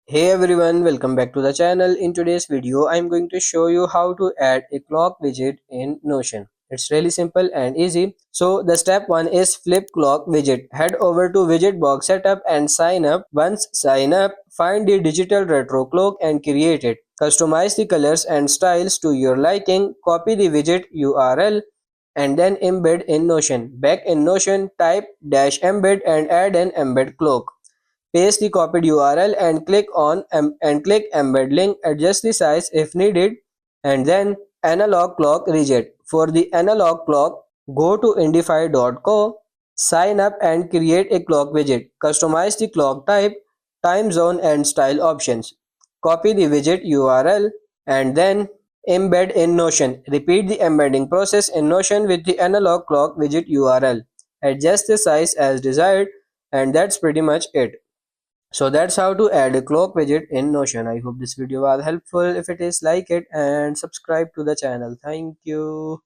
Hey everyone, welcome back to the channel. In today's video, I'm going to show you how to add a clock widget in Notion. It's really simple and easy. So the step 1 is flip clock widget. Head over to widget box setup and sign up. Once sign up, find the digital retro clock and create it. Customize the colors and styles to your liking. Copy the widget URL and then embed in Notion. Back in Notion, type dash embed and add an embed clock. Paste the copied URL and click embed link. Adjust the size if needed, and then analog clock widget. For the analog clock, go to indify.co, sign up and create a clock widget. Customize the clock type, time zone and style options. Copy the widget URL and then embed in Notion. Repeat the embedding process in Notion with the analog clock widget URL. Adjust the size as desired, and that's pretty much it. So that's how to add a clock widget in Notion. I hope this video was helpful. If it is, like it and subscribe to the channel. Thank you.